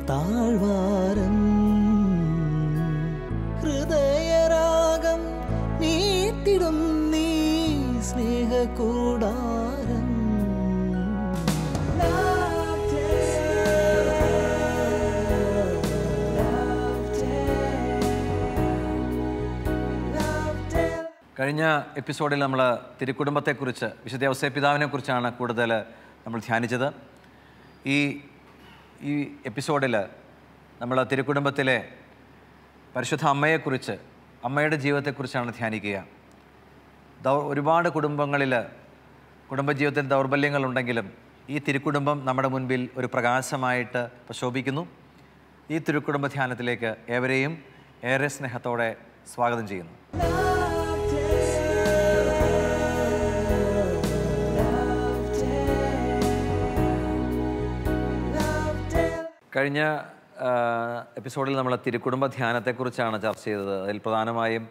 താഴ്വാരം ഹൃദയരാഗം നീട്ടിടും നീ സ്നേഹകൂടാരം കഴിഞ്ഞ എപ്പിസോഡിൽ നമ്മൾ തിരുക്കുടുംബത്തെക്കുറിച്ച് വിശുദ്ധ ഔസേപ്പ് പിതാവിനെക്കുറിച്ചാണ് കൂടുതൽ നമ്മൾ ധ്യാനിച്ചത്. ഈ എപ്പിസോഡിൽ നമ്മൾ തിരുക്കുടുംബത്തിലെ പരിശുദ്ധ അമ്മയെക്കുറിച്ച്, അമ്മയുടെ ജീവിതത്തെക്കുറിച്ചാണ് ധ്യാനിക്കുക. ഒരുപാട് കുടുംബങ്ങളിൽ കുടുംബജീവിതത്തിൽ ദൗർബല്യങ്ങളുണ്ടെങ്കിലും ഈ തിരുക്കുടുംബം നമ്മുടെ മുൻപിൽ ഒരു പ്രകാശമായിട്ട് പ്രശോഭിക്കുന്നു. ഈ തിരുക്കുടുംബ ധ്യാനത്തിലേക്ക് ഏവരെയും ഏറെ സ്നേഹത്തോടെ സ്വാഗതം ചെയ്യുന്നു. കഴിഞ്ഞ എപ്പിസോഡിൽ നമ്മൾ തിരുക്കുടുംബ ധ്യാനത്തെക്കുറിച്ചാണ് ചർച്ച ചെയ്തത്. അതിൽ പ്രധാനമായും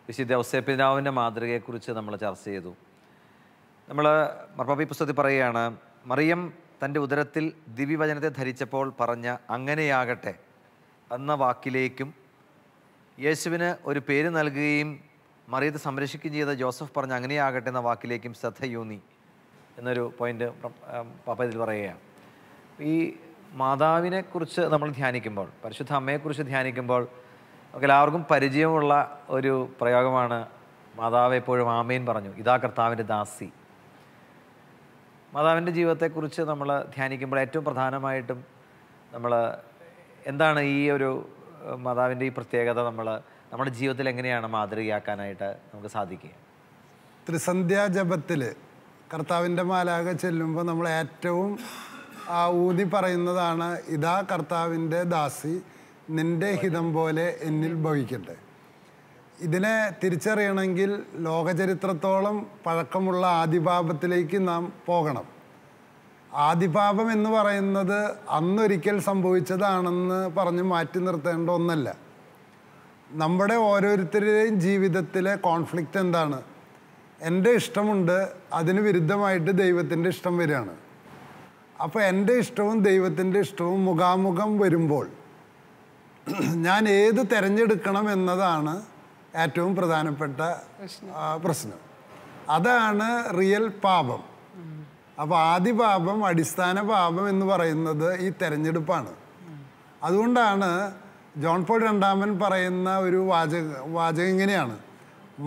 വിശുദ്ധ ഔസേപ്പ് പിതാവിൻ്റെ മാതൃകയെക്കുറിച്ച് നമ്മൾ ചർച്ച ചെയ്തു. നമ്മൾ മാർപ്പാപ്പ പുസ്തകത്തിൽ പറയുകയാണ്, മറിയം തൻ്റെ ഉദരത്തിൽ ദിവ്യവചനത്തെ ധരിച്ചപ്പോൾ പറഞ്ഞ അങ്ങനെയാകട്ടെ എന്ന വാക്കിലേക്കും യേശുവിന് ഒരു പേര് നൽകുകയും മറിയത്തെ സംരക്ഷിക്കുകയും ചെയ്ത ജോസഫ് പറഞ്ഞ അങ്ങനെയാകട്ടെ എന്ന വാക്കിലേക്കും ശ്രദ്ധയൂന്നി എന്നൊരു പോയിൻ്റ് പാപ്പ ഇതിൽ പറയുകയാണ്. ഈ മാതാവിനെക്കുറിച്ച് നമ്മൾ ധ്യാനിക്കുമ്പോൾ, പരിശുദ്ധ അമ്മയെക്കുറിച്ച് ധ്യാനിക്കുമ്പോൾ നമുക്ക് എല്ലാവർക്കും പരിചയമുള്ള ഒരു പ്രയോഗമാണ് മാതാവ് എപ്പോഴും ആമേൻ പറഞ്ഞു, ഇതാ കർത്താവിൻ്റെ ദാസി. മാതാവിൻ്റെ ജീവിതത്തെക്കുറിച്ച് നമ്മൾ ധ്യാനിക്കുമ്പോൾ ഏറ്റവും പ്രധാനമായിട്ടും നമ്മൾ എന്താണ് ഈ ഒരു മാതാവിൻ്റെ ഈ പ്രത്യേകത നമ്മുടെ ജീവിതത്തിൽ എങ്ങനെയാണ് മാതൃകയാക്കാനായിട്ട് നമുക്ക് സാധിക്കുക? ത്രിസന്ധ്യാജപത്തിൽ കർത്താവിൻ്റെ മാലാഖ ചെല്ലുമ്പോൾ നമ്മൾ ഏറ്റവും ഊതി പറയുന്നതാണ്, ഇതാ കർത്താവിൻ്റെ ദാസി, നിൻ്റെ ഹിതം പോലെ എന്നിൽ ഭവിക്കട്ടെ. ഇതിനെ തിരിച്ചറിയണമെങ്കിൽ ലോകചരിത്രത്തോളം പഴക്കമുള്ള ആദിപാപത്തിലേക്ക് നാം പോകണം. ആദിപാപം എന്ന് പറയുന്നത് അന്നൊരിക്കൽ സംഭവിച്ചതാണെന്ന് പറഞ്ഞ് മാറ്റി നിർത്തേണ്ട ഒന്നല്ല. നമ്മുടെ ഓരോരുത്തരുടെയും ജീവിതത്തിലെ കോൺഫ്ലിക്റ്റ് എന്താണ്? എൻ്റെ ഇഷ്ടമുണ്ട്, അതിന് വിരുദ്ധമായിട്ട് ദൈവത്തിൻ്റെ ഇഷ്ടം വരികയാണ്. അപ്പോൾ എൻ്റെ ഇഷ്ടവും ദൈവത്തിൻ്റെ ഇഷ്ടവും മുഖാമുഖം വരുമ്പോൾ ഞാൻ ഏത് തിരഞ്ഞെടുക്കണം എന്നതാണ് ഏറ്റവും പ്രധാനപ്പെട്ട പ്രശ്നം. അതാണ് റിയൽ പാപം. അപ്പോൾ ആദ്യ പാപം, അടിസ്ഥാന പാപം എന്ന് പറയുന്നത് ഈ തിരഞ്ഞെടുപ്പാണ്. അതുകൊണ്ടാണ് ജോൺ പോൾ രണ്ടാമൻ പറയുന്ന ഒരു വാചകം ഇങ്ങനെയാണ്,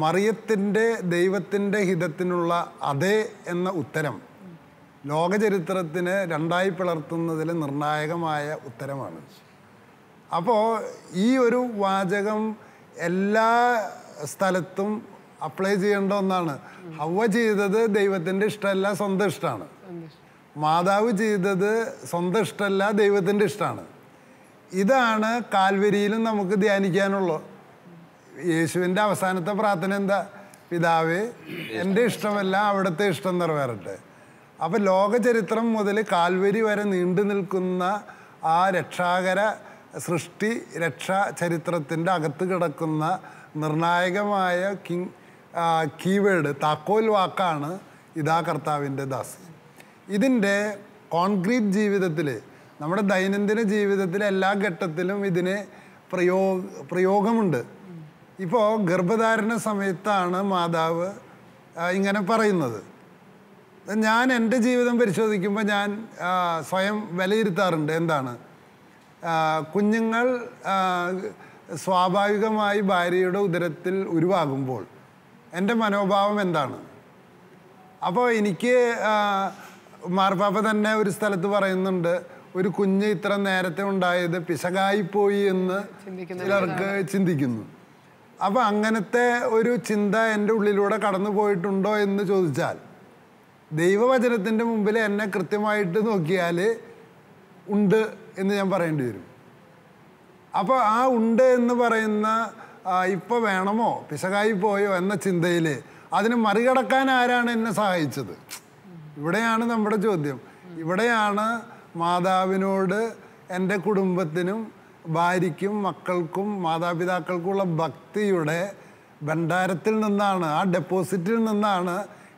മറിയത്തിൻ്റെ ദൈവത്തിൻ്റെ ഹിതത്തിനുള്ള അതേ എന്ന ഉത്തരം ലോകചരിത്രത്തിന് രണ്ടായി പിളർത്തുന്നതിൽ നിർണായകമായ ഉത്തരമാണ്. അപ്പോൾ ഈ ഒരു വാചകം എല്ലാ സ്ഥലത്തും അപ്ലൈ ചെയ്യേണ്ട ഒന്നാണ്. ഹവ്വ ചെയ്തത് ദൈവത്തിൻ്റെ ഇഷ്ടമല്ല, സ്വന്തം ഇഷ്ടമാണ്. മാതാവ് ചെയ്തത് സ്വന്തം ഇഷ്ടമല്ല, ദൈവത്തിൻ്റെ ഇഷ്ടമാണ്. ഇതാണ് കാൽവരിയിലും നമുക്ക് ധ്യാനിക്കാനുള്ളൂ. യേശുവിൻ്റെ അവസാനത്തെ പ്രാർത്ഥന എന്താ? പിതാവേ, എൻ്റെ ഇഷ്ടമല്ല അവിടുത്തെ ഇഷ്ടം നിറവേറട്ടെ. അപ്പം ലോകചരിത്രം മുതൽ കാൽവരി വരെ നീണ്ടു നിൽക്കുന്ന ആ രക്ഷാകര സൃഷ്ടി രക്ഷാ ചരിത്രത്തിൻ്റെ അകത്ത് കിടക്കുന്ന നിർണായകമായ കീവേഡ്, താക്കോൽ വാക്കാണ് ഇതാ കർത്താവിൻ്റെ ദാസി. ഇതിൻ്റെ കോൺക്രീറ്റ് ജീവിതത്തിൽ, നമ്മുടെ ദൈനംദിന ജീവിതത്തിലെ എല്ലാ ഘട്ടത്തിലും ഇതിന് പ്രയോഗമുണ്ട്. ഇപ്പോൾ ഗർഭധാരണ സമയത്താണ് മാതാവ് ഇങ്ങനെ പറയുന്നത്. ഞാൻ എൻ്റെ ജീവിതം പരിശോധിക്കുമ്പോൾ ഞാൻ സ്വയം വിലയിരുത്താറുണ്ട്. എന്താണ്? കുഞ്ഞുങ്ങൾ സ്വാഭാവികമായി ഭാര്യയുടെ ഉദരത്തിൽ ഉരുവാകുമ്പോൾ എൻ്റെ മനോഭാവം എന്താണ്? അപ്പോൾ എനിക്ക് മാർപ്പാപ്പ തന്നെ ഒരു സ്ഥലത്ത് പറയുന്നുണ്ട്, ഒരു കുഞ്ഞ് ഇത്ര നേരത്തെ ഉണ്ടായത് പിശകായിപ്പോയി എന്ന് ചിലർക്ക് ചിന്തിക്കുന്നു. അപ്പോൾ അങ്ങനത്തെ ഒരു ചിന്ത എൻ്റെ ഉള്ളിലൂടെ കടന്നു പോയിട്ടുണ്ടോ എന്ന് ചോദിച്ചാൽ, ദൈവവചനത്തിൻ്റെ മുമ്പിൽ എന്നെ കൃത്യമായിട്ട് നോക്കിയാൽ ഉണ്ട് എന്ന് ഞാൻ പറയേണ്ടി വരും. അപ്പോൾ ആ ഉണ്ട് എന്ന് പറയുന്ന ഇപ്പോൾ വേണമോ പിശകായി പോയോ എന്ന ചിന്തയിൽ അതിനെ മറികടക്കാൻ ആരാണ് എന്നെ സഹായിച്ചത്? ഇവിടെയാണ് നമ്മുടെ ചോദ്യം. ഇവിടെയാണ് മാതാവിനോട് എൻ്റെ കുടുംബത്തിനും ഭാര്യയ്ക്കും മക്കൾക്കും മാതാപിതാക്കൾക്കുള്ള ഭക്തിയുടെ ഭണ്ഡാരത്തിൽ നിന്നാണ്, ആ ഡെപ്പോസിറ്റിൽ നിന്നാണ്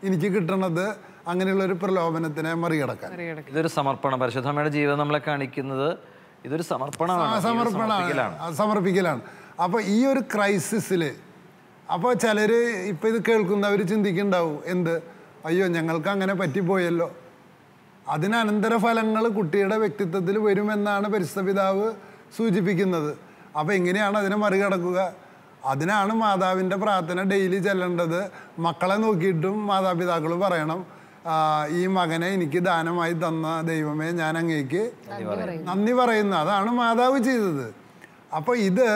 എനിക്ക് കിട്ടുന്നത് അങ്ങനെയുള്ളൊരു പ്രലോഭനത്തിനെ മറികടക്കാൻ. ഇതൊരു സമർപ്പണം. പരിശുദ്ധമ്മയുടെ ജീവിതം നമ്മളെ കാണിക്കുന്നത് ഇതൊരു സമർപ്പണമാണ്. അപ്പോൾ ഈ ഒരു ക്രൈസിസിൽ അപ്പോൾ ചിലർ ഇപ്പം ഇത് കേൾക്കുന്നവർ ചിന്തിക്കുന്നുണ്ടാവും, എന്ത് അയ്യോ ഞങ്ങൾക്ക് അങ്ങനെ പറ്റിപ്പോയല്ലോ. അതിന് അനന്തരഫലങ്ങൾ കുട്ടിയുടെ വ്യക്തിത്വത്തിൽ വരുമെന്നാണ് പരിശുദ്ധ പിതാവ് സൂചിപ്പിക്കുന്നത്. അപ്പോൾ എങ്ങനെയാണ് അതിനെ മറികടക്കുക? അതിനാണ് മാതാവിൻ്റെ പ്രാർത്ഥന ഡെയിലി ചെല്ലേണ്ടത്. മക്കളെ നോക്കിയിട്ടും മാതാപിതാക്കൾ പറയണം, ഈ മകനെ എനിക്ക് ദാനമായി തന്ന ദൈവമേ ഞാൻ അങ്ങേക്ക് നന്ദി പറയുന്നു. അതാണ് മാതാവ് ചെയ്തത്. അപ്പോൾ ഇത്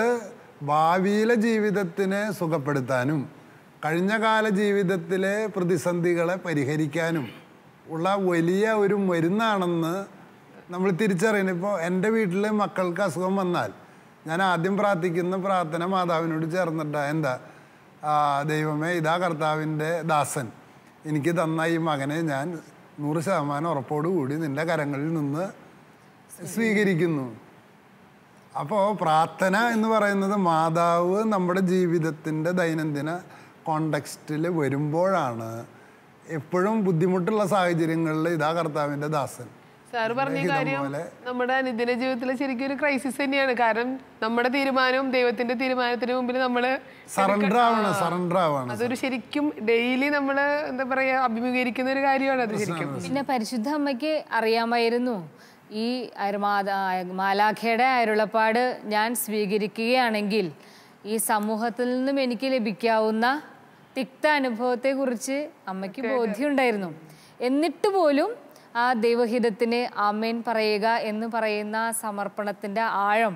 ഭാവിയിലെ ജീവിതത്തിനെ സുഖപ്പെടുത്താനും കഴിഞ്ഞ കാല ജീവിതത്തിലെ പ്രതിസന്ധികളെ പരിഹരിക്കാനും ഉള്ള വലിയ ഒരു മരുന്നാണെന്ന് നമ്മൾ തിരിച്ചറിയണം. ഇപ്പോൾ എൻ്റെ വീട്ടിൽ മക്കൾക്ക് അസുഖം വന്നാൽ ഞാൻ ആദ്യം പ്രാർത്ഥിക്കുന്ന പ്രാർത്ഥന മാതാവിനോട് ചേർന്നിട്ടാണ്. എന്താ? ദൈവമേ, ഇതാ കർത്താവിൻ്റെ ദാസൻ എനിക്ക് തന്ന ഈ മകനെ ഞാൻ 100% ഉറപ്പോടുകൂടി നിൻ്റെ കരങ്ങളിൽ നിന്ന് സ്വീകരിക്കുന്നു. അപ്പോൾ പ്രാർത്ഥന എന്ന് പറയുന്നത് മാതാവ് നമ്മുടെ ജീവിതത്തിൻ്റെ ദൈനംദിന കോണ്ടെക്സ്റ്റിൽ വരുമ്പോഴാണ്. എപ്പോഴും ബുദ്ധിമുട്ടുള്ള സാഹചര്യങ്ങളിൽ ഇതാ കർത്താവിൻ്റെ ദാസൻ. സാറ് പറഞ്ഞ കാര്യം നമ്മുടെ അനുദിന ജീവിതത്തിലെ ശരിക്കും ഒരു ക്രൈസിസ് തന്നെയാണ്. കാരണം നമ്മുടെ തീരുമാനവും ദൈവത്തിന്റെ തീരുമാനത്തിന് മുമ്പിൽ നമ്മൾ സറണ്ടർ ആവണം. അതൊരു ശരിക്കും ഡെയിലി നമ്മൾ എന്താ പറയാ അഭിമുഖീകരിക്കുന്ന ഒരു കാര്യമാണ് അത് ശരിക്കും. പിന്നെ പരിശുദ്ധ അമ്മയ്ക്ക് അറിയാമായിരുന്നു ഈ മാലാഖയുടെ അരുളപ്പാട് ഞാൻ സ്വീകരിക്കുകയാണെങ്കിൽ ഈ സമൂഹത്തിൽ നിന്നും എനിക്ക് ലഭിക്കാവുന്ന തിക്ത അനുഭവത്തെക്കുറിച്ച് അമ്മയ്ക്ക് ബോധ്യമുണ്ടായിരുന്നു. എന്നിട്ട് പോലും ആ ദൈവഹിതത്തിന് ആമേൻ പറയുക എന്ന് പറയുന്ന സമർപ്പണത്തിൻ്റെ ആഴം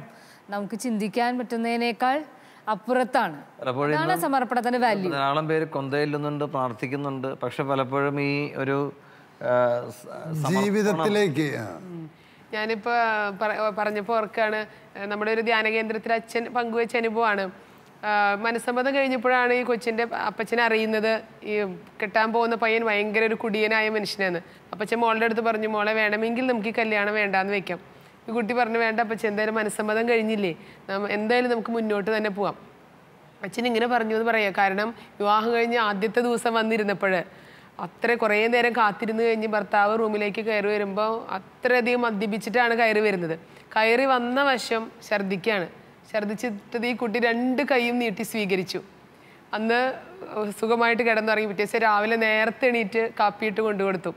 നമുക്ക് ചിന്തിക്കാൻ പറ്റുന്നതിനേക്കാൾ അപ്പുറത്താണ്. അതാണ് സമർപ്പണത്തിന്റെ വാല്യൂ. ധാരാളം പേര് കൊന്തയില്ലുന്നുണ്ട്, പ്രാർത്ഥിക്കുന്നുണ്ട്. പക്ഷെ പലപ്പോഴും ഈ ഒരു ജീവിതത്തിലേക്ക് ഞാനിപ്പോൾ പറഞ്ഞപ്പോൾ ഓർക്കാണ്, നമ്മുടെ ഒരു ധ്യാന കേന്ദ്രത്തിൽ അച്ഛൻ പങ്കുവെച്ച അനുഭവമാണ്. മനസ്സമ്മതം കഴിഞ്ഞപ്പോഴാണ് ഈ കൊച്ചിൻ്റെ അപ്പച്ചനെ അറിയുന്നത് ഈ കെട്ടാൻ പോകുന്ന പയ്യൻ ഭയങ്കര ഒരു കുടിയനായ മനുഷ്യനാണ്. അപ്പച്ചൻ മോളുടെ അടുത്ത് പറഞ്ഞു, മോളെ വേണമെങ്കിൽ നമുക്ക് ഈ കല്യാണം വേണ്ടാന്ന് വെക്കാം. ഈ കുട്ടി പറഞ്ഞു, വേണ്ട അപ്പച്ചൻ, എന്തായാലും മനസ്സമ്മതം കഴിഞ്ഞില്ലേ, എന്തായാലും നമുക്ക് മുന്നോട്ട് തന്നെ പോവാം. അച്ഛൻ ഇങ്ങനെ പറഞ്ഞു എന്ന് പറയാം. കാരണം വിവാഹം കഴിഞ്ഞ് ആദ്യത്തെ ദിവസം വന്നിരുന്നപ്പോൾ കുറേ നേരം കാത്തിരുന്ന് കഴിഞ്ഞ് ഭർത്താവ് റൂമിലേക്ക് കയറി വരുമ്പോൾ അത്രയധികം മദ്യപിച്ചിട്ടാണ് കയറി വരുന്നത്. കയറി വന്ന വശം ഛർദ്ദിച്ചിട്ട് ഈ കുട്ടി 2 കൈയും നീട്ടി സ്വീകരിച്ചു. അന്ന് സുഖമായിട്ട് കിടന്നുറങ്ങി. പിറ്റേ ദിവസം രാവിലെ നേരത്തെ എണീറ്റ് കാപ്പിയിട്ട് കൊണ്ടുകൊടുത്തു.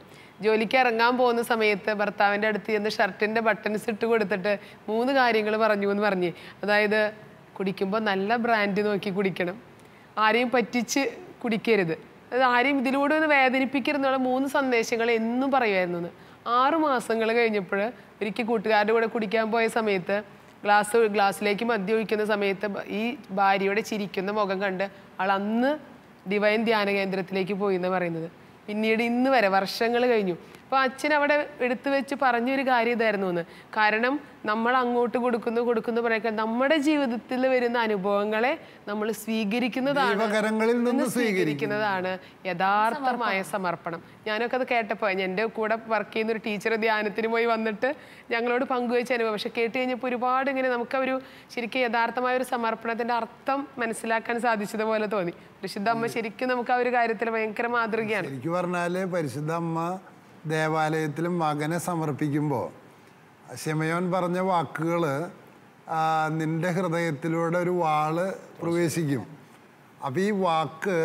ജോലിക്ക് ഇറങ്ങാൻ പോകുന്ന സമയത്ത് ഭർത്താവിൻ്റെ അടുത്ത് ചെന്ന് ഷർട്ടിൻ്റെ ബട്ടൺസ് ഇട്ട് കൊടുത്തിട്ട് 3 കാര്യങ്ങൾ പറഞ്ഞു എന്ന് പറഞ്ഞ്. അതായത് കുടിക്കുമ്പോൾ നല്ല ബ്രാൻഡ് നോക്കി കുടിക്കണം, ആരെയും പറ്റിച്ച് കുടിക്കരുത്, അത് ആരെയും ഇതിലൂടെ ഒന്ന് വേദനിപ്പിക്കരുന്നുള്ള 3 സന്ദേശങ്ങൾ എന്നും പറയുമായിരുന്നു. 6 മാസങ്ങൾ കഴിഞ്ഞപ്പോൾ ഒരിക്കൽ കൂട്ടുകാരുടെ കൂടെ കുടിക്കാൻ പോയ സമയത്ത് ഗ്ലാസ്സിലേക്ക് മദ്യം ഒഴിക്കുന്ന സമയത്ത് ഈ ഭാര്യയുടെ ചിരിക്കുന്ന മുഖം കണ്ട് ആൾ അന്ന് ഡിവൈൻ ധ്യാന കേന്ദ്രത്തിലേക്ക് പോയി എന്ന് പറയുന്നത്. പിന്നീട് ഇന്ന് വരെ വർഷങ്ങൾ കഴിഞ്ഞു. അപ്പോൾ അച്ഛൻ അവിടെ എടുത്തു വെച്ച് പറഞ്ഞൊരു കാര്യം ഇതായിരുന്നു എന്ന്. കാരണം നമ്മൾ അങ്ങോട്ട് കൊടുക്കുന്നു പറയൊക്കെ നമ്മുടെ ജീവിതത്തിൽ വരുന്ന അനുഭവങ്ങളെ നമ്മൾ സ്വീകരിക്കുന്നതാണ് യഥാർത്ഥമായ സമർപ്പണം. ഞാനൊക്കെ അത് കേട്ടപ്പോൾ എൻ്റെ കൂടെ വർക്ക് ചെയ്യുന്ന ഒരു ടീച്ചർ ധ്യാനത്തിന് പോയി വന്നിട്ട് ഞങ്ങളോട് പങ്കുവെച്ച അനുഭവം. പക്ഷെ കേട്ട് കഴിഞ്ഞപ്പോൾ ഒരുപാട് ഇങ്ങനെ നമുക്കൊരു ശരിക്കും യഥാർത്ഥമായ ഒരു സമർപ്പണത്തിൻ്റെ അർത്ഥം മനസ്സിലാക്കാൻ സാധിച്ചതുപോലെ തോന്നി. പരിശുദ്ധ അമ്മ ശരിക്കും നമുക്ക് ആ ഒരു കാര്യത്തിൽ ഭയങ്കര മാതൃകയാണ്. ശരിക്കും പറഞ്ഞാൽ പരിശുദ്ധ അമ്മ ദേവാലയത്തിൽ മകനെ സമർപ്പിക്കുമ്പോൾ ശിമയോൻ പറഞ്ഞ വാക്കുകൾ, നിൻ്റെ ഹൃദയത്തിലൂടെ ഒരു വാള് പ്രവേശിക്കും. അപ്പോൾ ഈ വാക്ക്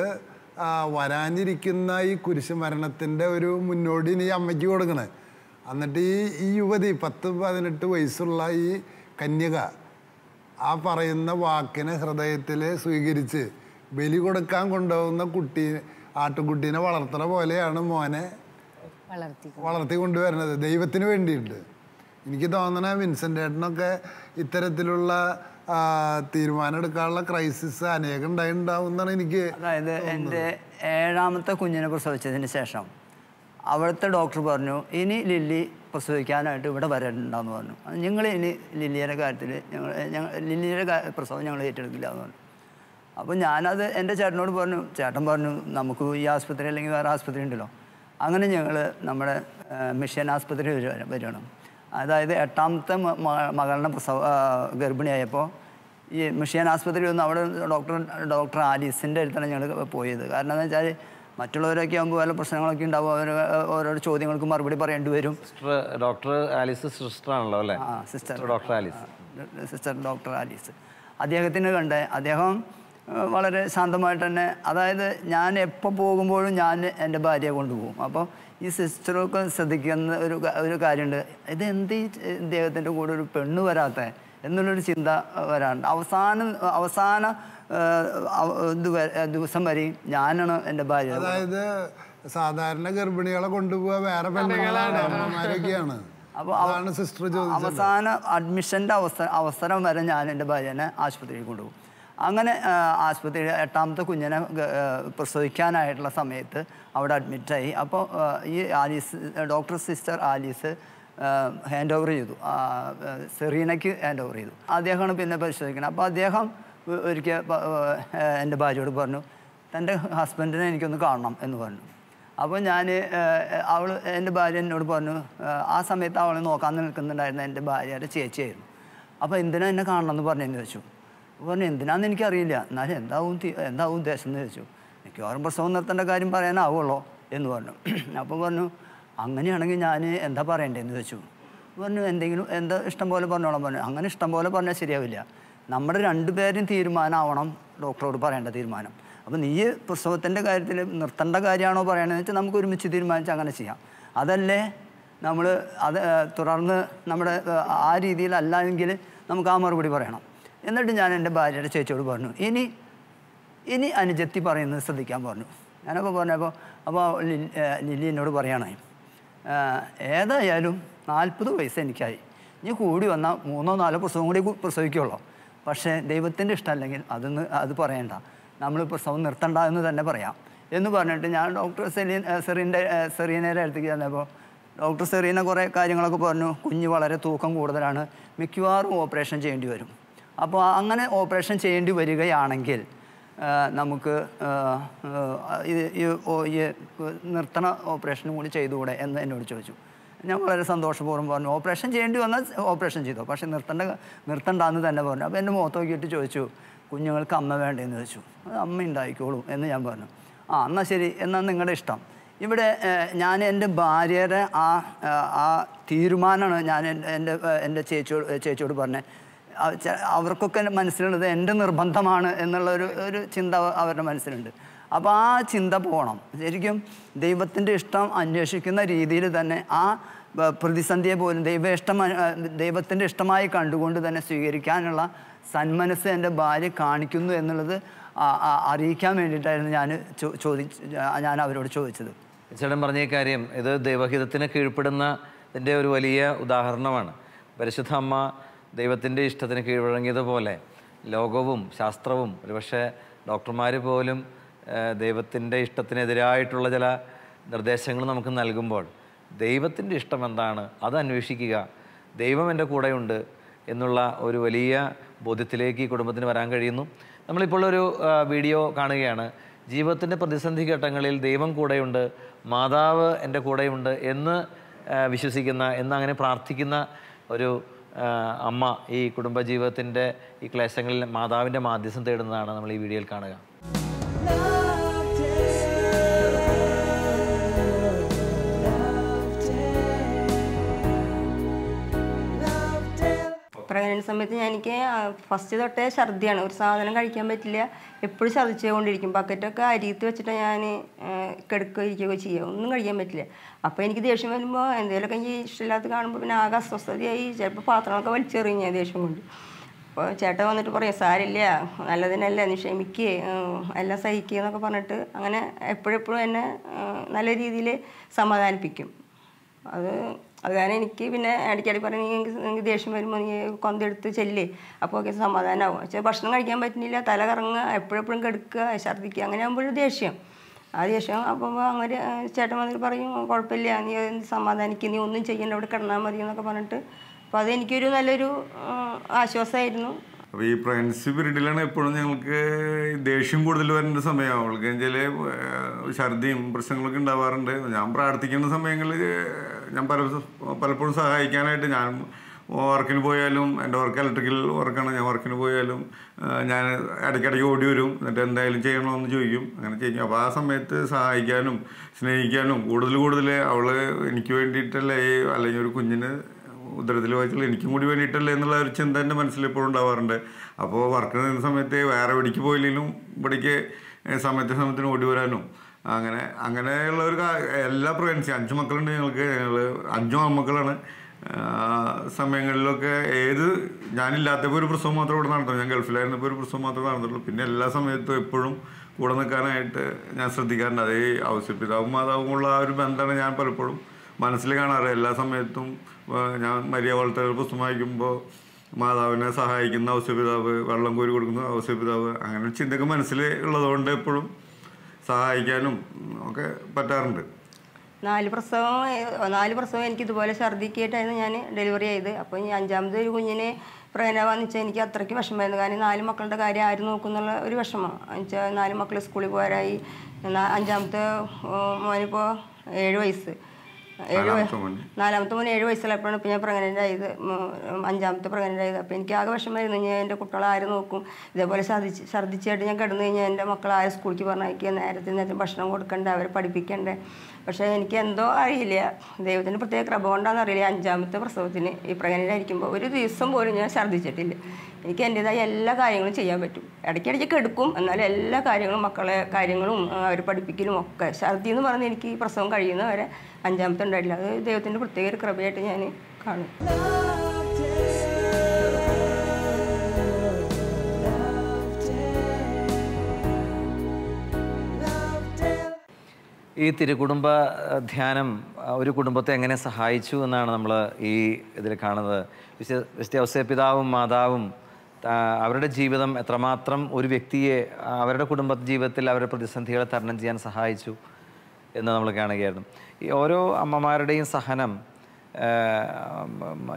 വരാനിരിക്കുന്ന ഈ കുരിശുമരണത്തിൻ്റെ ഒരു മുന്നോടി ഈ അമ്മയ്ക്ക് കൊടുക്കണേ. എന്നിട്ട് ഈ യുവതി 10-18 വയസ്സുള്ള ഈ കന്യക ആ പറയുന്ന വാക്കിനെ ഹൃദയത്തിൽ സ്വീകരിച്ച് ബലി കൊടുക്കാൻ കൊണ്ടുപോകുന്ന ആട്ടുകുട്ടീനെ വളർത്തുന്ന പോലെയാണ് മോനെ വളർത്തി കൊണ്ടുവരുന്നത് ദൈവത്തിന് വേണ്ടിയിട്ട്. എനിക്ക് തോന്നണ വിൻസെൻ്റ് ഏട്ടനൊക്കെ ഇത്തരത്തിലുള്ള തീരുമാനം എടുക്കാനുള്ള ക്രൈസിസ് അനേകം ഉണ്ടായിട്ടുണ്ടാവും എന്നാണ് എനിക്ക്. അതായത് എൻ്റെ 7ാമത്തെ കുഞ്ഞിനെ പ്രസവിച്ചതിന് ശേഷം അവിടുത്തെ ഡോക്ടർ പറഞ്ഞു, ഇനി ലില്ലി പ്രസവിക്കാനായിട്ട് ഇവിടെ വരണ്ടെന്ന് പറഞ്ഞു. ഞങ്ങൾ ഇനി ലില്ലിയുടെ കാര്യത്തിൽ ലില്ലിയുടെ പ്രസവം ഞങ്ങൾ ഏറ്റെടുക്കില്ല എന്ന് പറഞ്ഞു. അപ്പോൾ ഞാനത് എൻ്റെ ചേട്ടനോട് പറഞ്ഞു. ചേട്ടൻ പറഞ്ഞു, നമുക്ക് ഈ ആസ്പത്രി അല്ലെങ്കിൽ വേറെ ആസ്പത്രി ഉണ്ടല്ലോ. അങ്ങനെ ഞങ്ങൾ നമ്മുടെ മിഷൻ ആസ്പത്രി വരണം. അതായത് 8ാമത്തെ മകളുടെ ഗർഭിണിയായപ്പോൾ ഈ മിഷൻ ആസ്പത്രി വന്ന് അവിടെ ഡോക്ടർ ആലീസിൻ്റെ അടുത്താണ് ഞങ്ങൾ പോയത്. കാരണം എന്താ വെച്ചാൽ മറ്റുള്ളവരൊക്കെ ആകുമ്പോൾ വല്ല പ്രശ്നങ്ങളൊക്കെ ഉണ്ടാവും, അവർ ഓരോ ചോദ്യങ്ങൾക്ക് മറുപടി പറയേണ്ടി വരും. ഡോക്ടർ ആലീസ് സിസ്റ്റർ ആണല്ലോ അല്ലേ? Sister doctor Alice, sister doctor Alice. അദ്ദേഹത്തിന് കണ്ട് അദ്ദേഹം വളരെ ശാന്തമായിട്ട് തന്നെ, അതായത് ഞാൻ എപ്പോൾ പോകുമ്പോഴും ഞാൻ എൻ്റെ ഭാര്യയെ കൊണ്ടുപോകും. അപ്പോൾ ഈ സിസ്റ്ററൊക്കെ ശ്രദ്ധിക്കുന്ന ഒരു കാര്യമുണ്ട്, ഇതെന്ത് ഇദ്ദേഹത്തിൻ്റെ കൂടെ ഒരു പെണ്ണ് വരാത്ത എന്നുള്ളൊരു ചിന്ത വരാറുണ്ട്. അവസാന ദിവസം വരെയും ഞാനാണ് എൻ്റെ ഭാര്യ. അതായത് സാധാരണ ഗർഭിണികളെ കൊണ്ടുപോവുക വേറെ പെണ്ണുങ്ങളാണ്, അമ്മമാരൊക്കെയാണ്. അപ്പോൾ അവസാന അഡ്മിഷൻ്റെ അവസരം വരെ ഞാൻ എൻ്റെ ഭാര്യനെ ആശുപത്രിയിൽ കൊണ്ടുപോകും. അങ്ങനെ ആശുപത്രിയിൽ 8ാമത്തെ കുഞ്ഞിനെ പ്രസവിക്കാനായിട്ടുള്ള സമയത്ത് അവിടെ അഡ്മിറ്റായി. അപ്പോൾ ഈ Alice, doctor sister Alice hand over ചെയ്തു, സെറീനയ്ക്ക് ഹാൻഡ് ഓവർ ചെയ്തു. അദ്ദേഹമാണ് പിന്നെ പരിശോധിക്കുന്നത്. അപ്പോൾ അദ്ദേഹം ഒരിക്കൽ എൻ്റെ ഭാര്യയോട് പറഞ്ഞു, തൻ്റെ ഹസ്ബൻഡിനെ എനിക്കൊന്ന് കാണണം എന്ന് പറഞ്ഞു. അപ്പോൾ എൻ്റെ ഭാര്യ എന്നോട് പറഞ്ഞു, ആ സമയത്ത് അവളെ നോക്കാൻ നിൽക്കുന്നുണ്ടായിരുന്ന എൻ്റെ ഭാര്യയുടെ ചേച്ചിയായിരുന്നു. അപ്പോൾ എന്തിനാ എന്നെ കാണണമെന്ന് പറഞ്ഞെന്ന് ചോദിച്ചു. പറഞ്ഞു എന്തിനാന്ന് എനിക്കറിയില്ല, എന്നാലും എന്താവും ഉദ്ദേശം എന്ന് ചോദിച്ചു. മിക്കവാറും പ്രസവം നിർത്തേണ്ട കാര്യം പറയാനാവുള്ളൂ എന്ന് പറഞ്ഞു. അപ്പോൾ പറഞ്ഞു അങ്ങനെയാണെങ്കിൽ ഞാൻ എന്താ പറയേണ്ടതെന്ന് ചോദിച്ചു. പറഞ്ഞു എന്താ ഇഷ്ടം പോലെ പറഞ്ഞോളാം പറഞ്ഞു. അങ്ങനെ ഇഷ്ടം പോലെ പറഞ്ഞാൽ ശരിയാവില്ല, നമ്മുടെ രണ്ടുപേരും തീരുമാനമാവണം ഡോക്ടറോട് പറയേണ്ട തീരുമാനം. അപ്പോൾ നീ പ്രസവത്തിൻ്റെ കാര്യത്തിൽ നിർത്തേണ്ട കാര്യമാണോ പറയണമെന്ന് വെച്ചാൽ നമുക്ക് ഒരുമിച്ച് തീരുമാനിച്ച് അങ്ങനെ ചെയ്യാം. അതല്ലേ നമ്മൾ തുടർന്ന് നമ്മുടെ ആ രീതിയിലല്ല എങ്കിൽ നമുക്ക് ആ മറുപടി പറയണം. എന്നിട്ട് ഞാൻ എൻ്റെ ഭാര്യയുടെ ചേച്ചിയോട് പറഞ്ഞു, ഇനി അനുജത്തി പറയുന്നത് ശ്രദ്ധിക്കാൻ പറഞ്ഞു. ഞാനപ്പോൾ പറഞ്ഞപ്പോൾ ലില്ലി എന്നോട് പറയണേ, ഏതായാലും 40 വയസ്സ് എനിക്കായി, ഇനി കൂടി വന്നാൽ 3 4 പ്രസവം കൂടി പ്രസവിക്കുള്ളൂ. പക്ഷേ ദൈവത്തിൻ്റെ ഇഷ്ടമല്ലെങ്കിൽ അത് പറയണ്ട, നമ്മൾ പ്രസവം നിർത്തണ്ട എന്ന് തന്നെ പറയാം എന്ന് പറഞ്ഞിട്ട് ഞാൻ ഡോക്ടർ സെറീനയുടെ അടുത്തേക്ക് ചെന്നപ്പോൾ ഡോക്ടർ സെറീന കുറേ കാര്യങ്ങളൊക്കെ പറഞ്ഞു. കുഞ്ഞ് വളരെ തൂക്കം കൂടുതലാണ്, മിക്കവാറും ഓപ്പറേഷൻ ചെയ്യേണ്ടി വരും. അപ്പോൾ അങ്ങനെ ഓപ്പറേഷൻ ചെയ്യേണ്ടി വരികയാണെങ്കിൽ നമുക്ക് ഈ നിർത്തണ ഓപ്പറേഷനും കൂടി ചെയ്തുകൂടെ എന്ന് എന്നോട് ചോദിച്ചു. ഞാൻ വളരെ സന്തോഷപൂർവ്വം പറഞ്ഞു, ഓപ്പറേഷൻ ചെയ്യേണ്ടി വന്നാൽ ഓപ്പറേഷൻ ചെയ്തോ, പക്ഷേ നിർത്തണ്ടെന്ന് തന്നെ പറഞ്ഞു. അപ്പോൾ എൻ്റെ മുഖത്ത് നോക്കിയിട്ട് ചോദിച്ചു, കുഞ്ഞുങ്ങൾക്ക് അമ്മ വേണ്ടതെന്ന് ചോദിച്ചു. അത് അമ്മ ഉണ്ടായിക്കോളൂ എന്ന് ഞാൻ പറഞ്ഞു. എന്നാൽ ശരി, എന്നാൽ നിങ്ങളുടെ ഇഷ്ടം. ഇവിടെ ഞാൻ എൻ്റെ ഭാര്യയുടെ ആ തീരുമാനമാണ് ഞാൻ എൻ്റെ ചേച്ചിയോട് പറഞ്ഞത്. അവർക്കൊക്കെ മനസ്സിലുള്ളത് എൻ്റെ നിർബന്ധമാണ് എന്നുള്ള ഒരു ചിന്ത അവരുടെ മനസ്സിലുണ്ട്. അപ്പോൾ ആ ചിന്ത പോകണം. ശരിക്കും ദൈവത്തിൻ്റെ ഇഷ്ടം അന്വേഷിക്കുന്ന രീതിയിൽ തന്നെ ആ പ്രതിസന്ധിയെ പോലും ദൈവത്തിൻ്റെ ഇഷ്ടമായി കണ്ടുകൊണ്ട് തന്നെ സ്വീകരിക്കാനുള്ള സന്മനസ് എൻ്റെ ഭാര്യ കാണിക്കുന്നു എന്നുള്ളത് അറിയിക്കാൻ വേണ്ടിയിട്ടായിരുന്നു ഞാൻ അവരോട് ചോദിച്ചത്. ചേട്ടൻ പറഞ്ഞ കാര്യം ഇത് ദൈവഹിതത്തിന് കീഴ്പ്പെടുന്നതിൻ്റെ ഒരു വലിയ ഉദാഹരണമാണ്. പരിശുദ്ധ അമ്മ ദൈവത്തിൻ്റെ ഇഷ്ടത്തിന് കീഴ്വഴങ്ങിയതുപോലെ ലോകവും ശാസ്ത്രവും ഒരുപക്ഷെ ഡോക്ടർമാർ പോലും ദൈവത്തിൻ്റെ ഇഷ്ടത്തിനെതിരായിട്ടുള്ള ചില നിർദ്ദേശങ്ങൾ നമുക്ക് നൽകുമ്പോൾ ദൈവത്തിൻ്റെ ഇഷ്ടം എന്താണ് അത് അന്വേഷിക്കുക, ദൈവം എൻ്റെ കൂടെയുണ്ട് എന്നുള്ള ഒരു വലിയ ബോധ്യത്തിലേക്ക് ഈ കുടുംബത്തിന് വരാൻ കഴിയുന്നു. നമ്മളിപ്പോൾ ഒരു വീഡിയോ കാണുകയാണ്. ജീവിതത്തിൻ്റെ പ്രതിസന്ധി ഘട്ടങ്ങളിൽ ദൈവം കൂടെയുണ്ട്, മാതാവ് എൻ്റെ കൂടെയുണ്ട് എന്ന് വിശ്വസിക്കുന്ന, എന്നങ്ങനെ പ്രാർത്ഥിക്കുന്ന ഒരു അമ്മ ഈ കുടുംബജീവിതത്തിൻ്റെ ഈ ക്ലേശങ്ങളിൽ മാതാവിൻ്റെ മാധ്യസ്ഥം തേടുന്നതാണ് നമ്മൾ ഈ വീഡിയോയിൽ കാണുക. പ്രഗ്നൻസി സമയത്ത് എനിക്ക് ഫസ്റ്റ് തൊട്ടേ ഛർദിയാണ്, ഒരു സാധനം കഴിക്കാൻ പറ്റില്ല, എപ്പോഴും ഛർദിച്ചുകൊണ്ടിരിക്കും. ബക്കറ്റൊക്കെ അരിയത്ത് വെച്ചിട്ട് ഞാൻ കിടക്കുകയോ ഇരിക്കുകയോ ചെയ്യുക, ഒന്നും കഴിക്കാൻ പറ്റില്ല. അപ്പോൾ എനിക്ക് ദേഷ്യം വരുമ്പോൾ എന്തെങ്കിലുമൊക്കെ എനിക്ക് ഇഷ്ടമില്ലാത്ത കാണുമ്പോൾ പിന്നെ ആകെ അസ്വസ്ഥതയായി, ചിലപ്പോൾ പാത്രങ്ങളൊക്കെ വലിച്ചെറിയും ഞാൻ ദേഷ്യം കൊണ്ട്. അപ്പോൾ ചേട്ടൻ വന്നിട്ട് പറയും, സാരില്ല, നല്ലതിനല്ല, നീ ക്ഷമിക്കുക, എല്ലാം സഹിക്കുക എന്നൊക്കെ പറഞ്ഞിട്ട് അങ്ങനെ എപ്പോഴെപ്പോഴും എന്നെ നല്ല രീതിയിൽ സമാധാനിപ്പിക്കും. അത് കാരണം എനിക്ക് പിന്നെ അടിക്കടി പറഞ്ഞ് എനിക്ക് ദേഷ്യം വരുമ്പോൾ നീ കൊന്തെടുത്ത് ചെല്ലേ, അപ്പോൾ ഒക്കെ സമാധാനമാവും. പക്ഷേ ഭക്ഷണം കഴിക്കാൻ പറ്റുന്നില്ല, തല കറങ്ങുക, എപ്പോഴെപ്പോഴും കിടക്കുക, ഛർദ്ദിക്കുക, അങ്ങനെ ആകുമ്പോഴും ദേഷ്യം. ആ ദേഷ്യം അപ്പോൾ അങ്ങനെ ചേട്ടൻ വന്നിട്ട് പറയും, കുഴപ്പമില്ല, നീ സമാധാനിക്കുക, നീ ഒന്നും ചെയ്യേണ്ട, അവിടെ കിടന്നാൽ മതി എന്നൊക്കെ പറഞ്ഞിട്ട്. അപ്പോൾ അതെനിക്കൊരു നല്ലൊരു ആശ്വാസമായിരുന്നു. അപ്പോൾ ഈ പ്രഗ്നൻസി പീരീഡിലാണ് എപ്പോഴും ഞങ്ങൾക്ക് ദേഷ്യം കൂടുതൽ വരുന്ന സമയം. അവൾക്ക് വെച്ചാൽ ഛർദിയും പ്രശ്നങ്ങളൊക്കെ ഉണ്ടാവാറുണ്ട്. ഞാൻ പ്രാർത്ഥിക്കുന്ന സമയങ്ങളിൽ ഞാൻ പലപ്പോഴും സഹായിക്കാനായിട്ട് ഞാൻ വർക്കിന് പോയാലും എൻ്റെ വർക്ക് ഇലക്ട്രിക്കൽ വർക്കാണ്, ഞാൻ വർക്കിന് പോയാലും ഞാൻ ഇടയ്ക്കിടയ്ക്ക് ഓടി വരും, എന്നിട്ട് എന്തായാലും ചെയ്യണമെന്ന് ചോദിക്കും, അങ്ങനെ ചെയ്യും. അപ്പോൾ ആ സമയത്ത് സഹായിക്കാനും സ്നേഹിക്കാനും കൂടുതൽ അവൾ എനിക്ക് വേണ്ടിയിട്ടല്ലേ, അല്ലെങ്കിൽ ഒരു കുഞ്ഞിന് ഉദരത്തിൽ വായിച്ചുള്ള എനിക്കും കൂടി വേണ്ടിയിട്ടല്ലേ എന്നുള്ള ഒരു ചിന്ത എൻ്റെ മനസ്സിൽ എപ്പോഴും ഉണ്ടാവാറുണ്ട്. അപ്പോൾ വർക്കിന് നിന്ന സമയത്ത് വേറെ എവിടേക്ക് പോയില്ലെങ്കിലും ഇവിടേക്ക് സമയത്തിന് ഓടി വരാനും അങ്ങനെയുള്ള ഒരു എല്ലാ പ്രഗ്നൻസി 5 മക്കളുണ്ട് ഞങ്ങൾ 5 ആൺമക്കളാണ്. സമയങ്ങളിലൊക്കെ ഞാനില്ലാത്തപ്പോൾ ഒരു പ്രസവം മാത്രമേ ഇവിടെ നടത്തുള്ളൂ, ഞാൻ ഗൾഫിലായിരുന്നപ്പോൾ ഒരു പ്രസവം മാത്രമേ നടത്തുള്ളൂ. പിന്നെ എല്ലാ സമയത്തും എപ്പോഴും കൂടെ നിൽക്കാനായിട്ട് ഞാൻ ശ്രദ്ധിക്കാറുണ്ട്. അതേ ഔസേപ്പിതാവും മാതാവുമുള്ള ആ ഒരു ബന്ധമാണ് ഞാൻ പലപ്പോഴും മനസ്സിൽ കാണാറ്. എല്ലാ സമയത്തും ഞാൻ മരിയ വളർത്തൽ പുസ്തകം വായിക്കുമ്പോൾ മാതാവിനെ സഹായിക്കുന്ന ഔസേപ്പിതാവ്, വെള്ളം കോരി കൊടുക്കുന്ന ഔസേപ്പിതാവ്, അങ്ങനെ ഒരു ചിന്തയൊക്കെ മനസ്സിൽ ഉള്ളതുകൊണ്ട് എപ്പോഴും സഹായിക്കാനും ഒക്കെ പറ്റാറുണ്ട്. 4 പ്രസവം എനിക്ക് ഇതുപോലെ ഛർദ്ദിക്കായിട്ടായിരുന്നു ഞാൻ ഡെലിവറി ചെയ്ത്. അപ്പോൾ ഈ 5ാമത് ഒരു കുഞ്ഞിനെ പ്രഗ്നൻ്റാവാന്ന് വെച്ചാൽ എനിക്ക് അത്രയ്ക്ക് വിഷമമായിരുന്നു. കാരണം 4 മക്കളുടെ കാര്യം ആര് നോക്കുന്നുള്ള ഒരു വിഷമം. എന്നുവെച്ചാൽ 4 മക്കൾ സ്കൂളിൽ പോകാനായി. 5ാമത്തെ മോനിപ്പോൾ 7 വയസ്സ്. 4ാമത്തെ മോന് 7 വയസ്സുള്ളപ്പോഴാണ് ഇപ്പോൾ ഞാൻ പ്രഗ്നൻ്റ് ആയത്, 5ാമത്തെ പ്രഗ്നൻ്റ് ആയത്. അപ്പോൾ എനിക്ക് ആകെ വിഷമമായിരുന്നു. ഞാൻ എൻ്റെ കുട്ടികളെ ആര് നോക്കും, ഇതേപോലെ ഛർദ്ദിച്ചായിട്ട് ഞാൻ കിടന്നു കഴിഞ്ഞാൽ എൻ്റെ മക്കളെ ആര് സ്കൂളിലേക്ക് പറഞ്ഞയക്കുക, നേരത്തെ ഭക്ഷണം കൊടുക്കണ്ടേ, അവരെ പഠിപ്പിക്കണ്ടേ. പക്ഷേ എനിക്ക് എന്തോ അറിയില്ല, ദൈവത്തിൻ്റെ പ്രത്യേക കൃപ കൊണ്ടാണെന്ന് അറിയില്ല, 5ാമത്തെ പ്രസവത്തിന് ഈ പ്രഗ്നൻ്റ് ആയിരിക്കുമ്പോൾ ഒരു ദിവസം പോലും ഞാൻ ഛർദ്ദിച്ചിട്ടില്ല. എനിക്ക് എൻ്റേതായ എല്ലാ കാര്യങ്ങളും ചെയ്യാൻ പറ്റും. ഇടയ്ക്കിടയ്ക്ക് കെടുക്കും, എന്നാലും എല്ലാ കാര്യങ്ങളും മക്കളെ കാര്യങ്ങളും അവർ പഠിപ്പിക്കലും ഒക്കെ. ഛർദ്ദി എന്ന് പറഞ്ഞ് എനിക്ക് ഈ പ്രസവം കഴിയുന്നവരെ 5ാമത്തെ ഉണ്ടായിട്ടില്ല. അത് ദൈവത്തിൻ്റെ പ്രത്യേക ഒരു കൃപയായിട്ട് ഞാൻ കാണും. ഈ തിരുകുടുംബ ധ്യാനം ഒരു കുടുംബത്തെ എങ്ങനെ സഹായിച്ചു എന്നാണ് നമ്മൾ ഈ ഇതിൽ കാണുന്നത്. വിശുദ്ധ ഔസേപ്പിതാവും മാതാവും അവരുടെ ജീവിതം എത്രമാത്രം ഒരു വ്യക്തിയെ അവരുടെ കുടുംബ ജീവിതത്തിൽ അവരുടെ പ്രതിസന്ധികളെ തരണം ചെയ്യാൻ സഹായിച്ചു എന്ന് നമ്മൾ കാണുകയായിരുന്നു. ഈ ഓരോ അമ്മമാരുടെയും സഹനം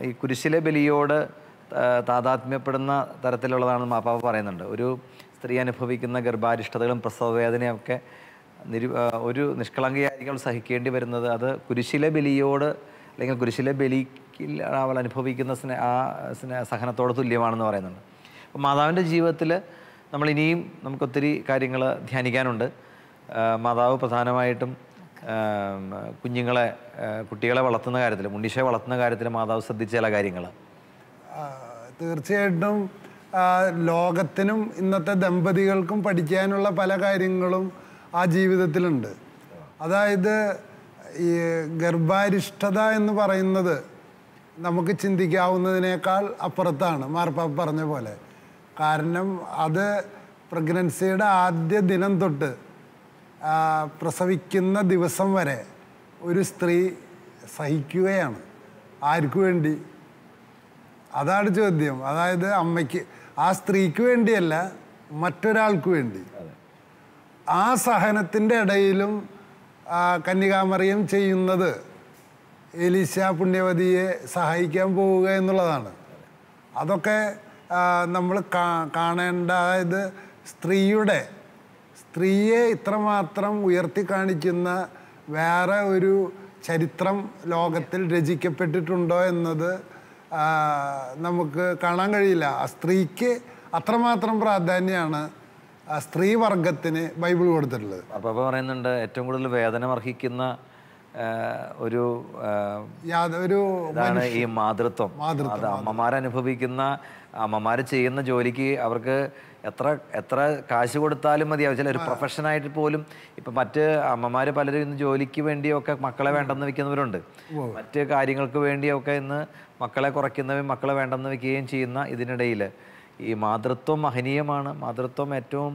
ഈ കുരിശിലെ ബലിയോട് താതാത്മ്യപ്പെടുന്ന തരത്തിലുള്ളതാണെന്ന് മാപ്പാപ്പ പറയുന്നുണ്ട്. ഒരു സ്ത്രീ അനുഭവിക്കുന്ന ഗർഭാരിഷ്ടതകളും പ്രസവവേദനയൊക്കെ ഒരു നിഷ്കളങ്കയായിരിക്കും സഹിക്കേണ്ടി വരുന്നത്. അത് കുരിശിലെ ബലിയോട് അല്ലെങ്കിൽ കുരിശിലെ ബലിക്ക് അവൾ അനുഭവിക്കുന്ന സഹനത്തോട് തുല്യമാണെന്ന് പറയുന്നുണ്ട്. അപ്പോൾ മാതാവിൻ്റെ ജീവിതത്തിൽ നമ്മളിനിയും നമുക്കൊത്തിരി കാര്യങ്ങൾ ധ്യാനിക്കാനുണ്ട്. മാതാവ് പ്രധാനമായിട്ടും കുട്ടികളെ വളർത്തുന്ന കാര്യത്തിൽ, മുണ്ടീശയെ വളർത്തുന്ന കാര്യത്തിൽ മാതാവ് ശ്രദ്ധിച്ച ചില കാര്യങ്ങൾ തീർച്ചയായിട്ടും ലോകത്തിനും ഇന്നത്തെ ദമ്പതികൾക്കും പഠിക്കാനുള്ള പല കാര്യങ്ങളും ആ ജീവിതത്തിലുണ്ട്. അതായത് ഈ ഗർഭാരിഷ്ഠത എന്ന് പറയുന്നത് നമുക്ക് ചിന്തിക്കാവുന്നതിനേക്കാൾ അപ്പുറത്താണ് മാർപ്പാപ്പ പറഞ്ഞ പോലെ. കാരണം അത് പ്രഗ്നൻസിയുടെ ആദ്യ ദിനം തൊട്ട് പ്രസവിക്കുന്ന ദിവസം വരെ ഒരു സ്ത്രീ സഹിക്കുകയാണ്. ആർക്കു വേണ്ടി? അതാണ് ചോദ്യം. അതായത് അമ്മയ്ക്ക്, ആ സ്ത്രീക്ക് വേണ്ടിയല്ല, മറ്റൊരാൾക്ക് വേണ്ടി. ആ സഹനത്തിൻ്റെ ഇടയിലും കന്യകാമറിയം ചെയ്യുന്നത് എലീശ പുണ്യവതിയെ സഹായിക്കാൻ പോവുക എന്നുള്ളതാണ്. അതൊക്കെ നമ്മൾ കാണേണ്ട. അതായത് സ്ത്രീയെ ഇത്രമാത്രം ഉയർത്തി കാണിക്കുന്ന വേറെ ഒരു ചരിത്രം ലോകത്തിൽ രചിക്കപ്പെട്ടിട്ടുണ്ടോ എന്നത് നമുക്ക് കാണാൻ കഴിയില്ല. ആ സ്ത്രീക്ക് അത്രമാത്രം പ്രാധാന്യമാണ് സ്ത്രീവർഗത്തിന് ബൈബിൾ കൊടുത്തിട്ടുള്ളത്. അപ്പോൾ പറയുന്നുണ്ട് ഏറ്റവും കൂടുതൽ വേദന അർഹിക്കുന്ന ഇതാണ് ഈ മാതൃത്വം. അത് അമ്മമാർ ചെയ്യുന്ന ജോലിക്ക് അവർക്ക് എത്ര കാശ് കൊടുത്താലും മതിയാവും. ചില ഒരു പ്രൊഫഷനായിട്ട് പോലും ഇപ്പം മറ്റ് അമ്മമാർ പലരും ഇന്ന് ജോലിക്ക് വേണ്ടിയൊക്കെ മക്കളെ വേണ്ടെന്ന് വെക്കുന്നവരുണ്ട്. മറ്റ് കാര്യങ്ങൾക്ക് വേണ്ടിയൊക്കെ ഇന്ന് മക്കളെ കുറയ്ക്കുന്നവയും മക്കളെ വേണ്ടെന്ന് വെക്കുകയും ചെയ്യുന്ന ഇതിനിടയിൽ ഈ മാതൃത്വം മഹനീയമാണ്. മാതൃത്വം ഏറ്റവും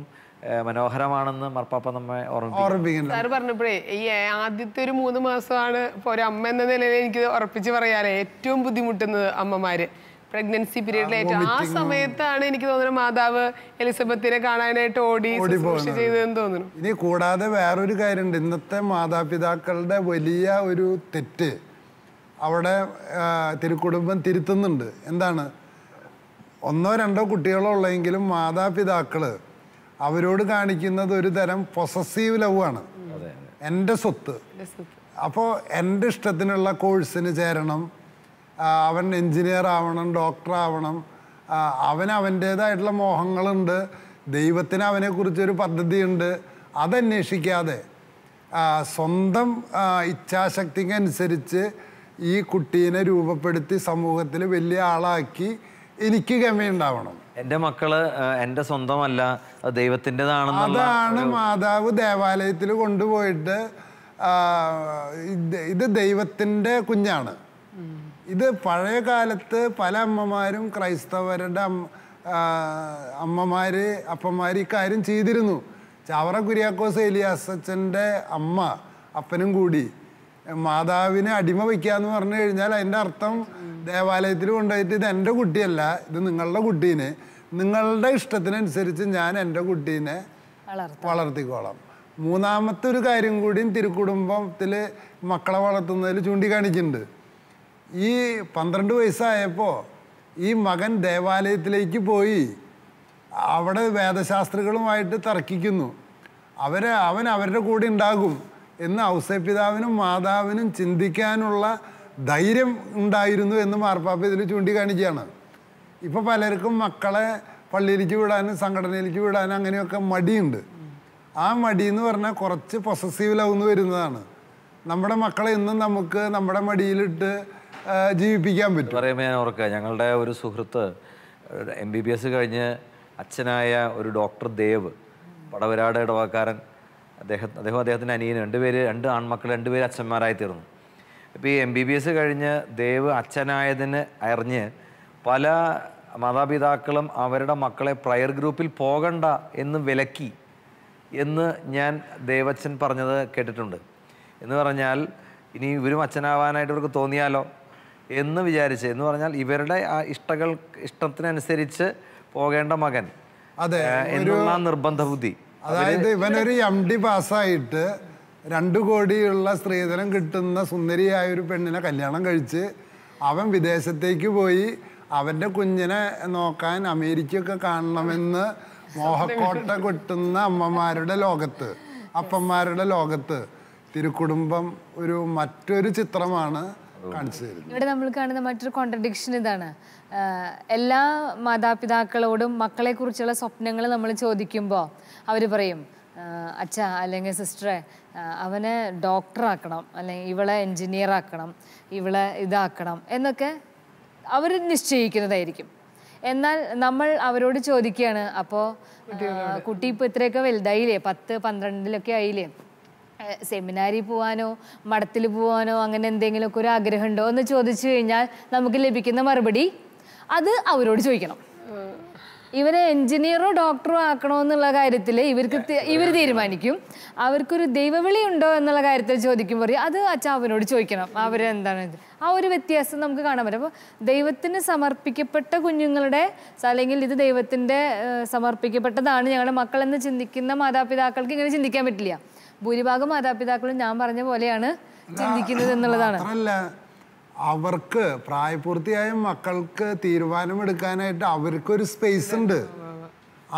മനോഹരമാണെന്ന് മാർപ്പാപ്പ നമ്മെ ഓർമ്മിപ്പിക്കുന്നു. സാറ് പറഞ്ഞപ്പോഴേ ഈ ആദ്യത്തെ ഒരു 3 മാസമാണ് ഇപ്പോൾ ഒരു അമ്മ എന്ന നിലയിൽ എനിക്ക് ഉറപ്പിച്ച് പറയാലേ ഏറ്റവും ബുദ്ധിമുട്ടുന്നത് അമ്മമാര് പ്രഗ്നൻസി പീരീഡിലായിട്ട്. ആ സമയത്താണ് എനിക്ക് തോന്നുന്നത് മാതാവ് എലിസബത്തിനെ കാണാനായിട്ട് ഓടി ചെയ്തതെന്ന് തോന്നുന്നു. ഇനി കൂടാതെ വേറൊരു കാര്യമുണ്ട്. ഇന്നത്തെ മാതാപിതാക്കളുടെ വലിയ ഒരു തെറ്റ് അവിടെ തിരുക്കുടുംബം തിരുത്തുന്നുണ്ട്. എന്താണ്? 1 or 2 കുട്ടികളോ ഉള്ളെങ്കിലും മാതാപിതാക്കൾ അവരോട് കാണിക്കുന്നത് ഒരു തരം പൊസസീവ് ലവ് ആണ്. എൻ്റെ സ്വത്ത്. അപ്പോൾ എൻ്റെ ഇഷ്ടത്തിനുള്ള കോഴ്സിന് ചേരണം, അവൻ എൻജിനീയർ ആവണം, ഡോക്ടർ ആവണം. അവൻ്റേതായിട്ടുള്ള മോഹങ്ങളുണ്ട്. ദൈവത്തിന് അവനെക്കുറിച്ചൊരു പദ്ധതിയുണ്ട്. അതന്വേഷിക്കാതെ സ്വന്തം ഇച്ഛാശക്തിക്കനുസരിച്ച് ഈ കുട്ടീനെ രൂപപ്പെടുത്തി സമൂഹത്തിൽ വലിയ ആളാക്കി എനിക്ക് ഗമയുണ്ടാവണം. എൻ്റെ മക്കള് എൻ്റെ സ്വന്തമല്ല, ദൈവത്തിൻ്റെതാണെന്നുള്ള അതാണ് മാതാവ് ദേവാലയത്തിൽ കൊണ്ടുപോയിട്ട് ഇത് ദൈവത്തിൻ്റെ കുഞ്ഞാണ്. ഇത് പഴയ കാലത്ത് പല അമ്മമാരും ക്രൈസ്തവരുടെ അമ്മമാര് അപ്പന്മാര് ഇക്കാര്യം ചെയ്തിരുന്നു. ചാവറ കുര്യാക്കോസ് ഏലിയാസ് അച്ഛൻ്റെ അപ്പനും കൂടി മാതാവിനെ അടിമ വയ്ക്കാന്ന് പറഞ്ഞു കഴിഞ്ഞാൽ അതിൻ്റെ അർത്ഥം ദേവാലയത്തിൽ കൊണ്ടുപോയിട്ട് ഇത് എൻ്റെ കുട്ടിയല്ല, ഇത് നിങ്ങളുടെ കുട്ടീനെ നിങ്ങളുടെ ഇഷ്ടത്തിനനുസരിച്ച് ഞാൻ എൻ്റെ കുട്ടീനെ വളർത്തിക്കോളാം. മൂന്നാമത്തെ ഒരു കാര്യം കൂടിയും തിരുക്കുടുംബത്തിൽ മക്കളെ വളർത്തുന്നതിൽ ചൂണ്ടിക്കാണിക്കുന്നുണ്ട്. ഈ 12 വയസ്സായപ്പോൾ ഈ മകൻ ദേവാലയത്തിലേക്ക് പോയി അവിടെ വേദശാസ്ത്രികളുമായിട്ട് തർക്കിക്കുന്നു. അവൻ അവരുടെ കൂടെ ഉണ്ടാകും എന്ന് ഔസേപ്പിതാവിനും മാതാവിനും ചിന്തിക്കാനുള്ള ധൈര്യം ഉണ്ടായിരുന്നു എന്ന് മാർപ്പാപ്പ ഇതിൽ ചൂണ്ടിക്കാണിക്കുകയാണ്. ഇപ്പോൾ പലർക്കും മക്കളെ പള്ളിയിലേക്ക് വിടാനും സംഘടനയിലേക്ക് വിടാനും അങ്ങനെയൊക്കെ മടിയുണ്ട്. ആ മടി എന്ന് പറഞ്ഞാൽ കുറച്ച് പൊസസീവ് ലവ് എന്ന് വരുന്നതാണ്. നമ്മുടെ മക്കളെ ഇന്നും നമുക്ക് നമ്മുടെ മടിയിലിട്ട് ജീവിപ്പിക്കാൻ പറ്റും. പറയുമ്പോൾ ഞാൻ ഓർക്കുക, ഞങ്ങളുടെ ഒരു സുഹൃത്ത് MBBS കഴിഞ്ഞ് അച്ഛനായ ഒരു ഡോക്ടർ ദേവ്, പടവരാട് ഇടവക്കാരൻ, അദ്ദേഹത്തിൻ്റെ അനിയന് 2 ആൺമക്കൾ, 2 പേര് അച്ഛന്മാരായി തീർന്നു. ഇപ്പോൾ ഈ MBBS കഴിഞ്ഞ് ദേവ് അച്ഛനായതിന് അറിഞ്ഞ് പല മാതാപിതാക്കളും അവരുടെ മക്കളെ പ്രയർ ഗ്രൂപ്പിൽ പോകണ്ട എന്ന് വിലക്കി എന്ന് ഞാൻ ദേവച്ഛൻ പറഞ്ഞത് കേട്ടിട്ടുണ്ട്. എന്ന് പറഞ്ഞാൽ ഇനി ഇവരും അച്ഛനാവാനായിട്ട് ഇവർക്ക് തോന്നിയാലോ എന്ന് വിചാരിച്ച്, എന്ന് പറഞ്ഞാൽ ഇവരുടെ ആ ഇഷ്ടത്തിനനുസരിച്ച് പോകേണ്ട മകൻ എന്നുള്ള നിർബന്ധ ബുദ്ധി. അതായത് ഇവനൊരു MD പാസ്സായിട്ട് 2 കോടിയുള്ള സ്ത്രീധനം കിട്ടുന്ന സുന്ദരിയായ ഒരു പെണ്ണിനെ കല്യാണം കഴിച്ച് അവൻ വിദേശത്തേക്ക് പോയി അവൻ്റെ കുഞ്ഞിനെ നോക്കാൻ അമേരിക്കയൊക്കെ കാണണമെന്ന് മോഹക്കോട്ട കൊട്ടുന്ന അമ്മമാരുടെ ലോകത്ത്, അപ്പന്മാരുടെ ലോകത്ത് തിരുക്കുടുംബം മറ്റൊരു ചിത്രമാണ് കാണിച്ചു തരുന്നത്. ഇവിടെ നമ്മൾ കാണുന്ന മറ്റൊരു കോൺട്രഡിക്ഷൻ ഇതാണ്. എല്ലാ മാതാപിതാക്കളോടും മക്കളെക്കുറിച്ചുള്ള സ്വപ്നങ്ങൾ നമ്മൾ ചോദിക്കുമ്പോൾ അവർ പറയും, അച്ഛ അല്ലെങ്കിൽ സിസ്റ്ററെ അവനെ ഡോക്ടറാക്കണം, അല്ലെങ്കിൽ ഇവളെ എൻജിനീയർ ആക്കണം, ഇവളെ ഇതാക്കണം എന്നൊക്കെ അവർ നിശ്ചയിക്കുന്നതായിരിക്കും. എന്നാൽ നമ്മൾ അവരോട് ചോദിക്കുകയാണ്, അപ്പോൾ കുട്ടി ഇപ്പോൾ ഇത്രയൊക്കെ വലുതായില്ലേ, 10-12 ആയില്ലേ, സെമിനാരി പോവാനോ മഠത്തിൽ പോവാനോ അങ്ങനെ എന്തെങ്കിലുമൊക്കെ ഒരു ആഗ്രഹമുണ്ടോ എന്ന് ചോദിച്ചു കഴിഞ്ഞാൽ നമുക്ക് ലഭിക്കുന്ന മറുപടി അത് അവരോട് ചോദിക്കണം. ഇവരെ എൻജിനീയറോ ഡോക്ടറോ ആക്കണോ എന്നുള്ള കാര്യത്തിൽ ഇവർ തീരുമാനിക്കും. അവർക്കൊരു ദൈവവിളി ഉണ്ടോ എന്നുള്ള കാര്യത്തിൽ ചോദിക്കുമ്പോൾ അത് അവനോട് ചോദിക്കണം, അവരെന്താണ്. ആ ഒരു വ്യത്യാസം നമുക്ക് കാണാൻ പറ്റും. അപ്പോൾ ദൈവത്തിന് സമർപ്പിക്കപ്പെട്ട കുഞ്ഞുങ്ങളുടെ, അല്ലെങ്കിൽ ഇത് ദൈവത്തിൻ്റെ സമർപ്പിക്കപ്പെട്ടതാണ് ഞങ്ങളുടെ മക്കളെന്ന് ചിന്തിക്കുന്ന മാതാപിതാക്കൾക്ക് ഇങ്ങനെ ചിന്തിക്കാൻ പറ്റില്ല. ഭൂരിഭാഗം മാതാപിതാക്കളും ഞാൻ പറഞ്ഞ പോലെയാണ് ചിന്തിക്കുന്നത് എന്നുള്ളതാണ്. അവർക്ക് പ്രായപൂർത്തിയായ മക്കൾക്ക് തീരുമാനമെടുക്കാനായിട്ട് അവർക്കൊരു സ്പേസ് ഉണ്ട്.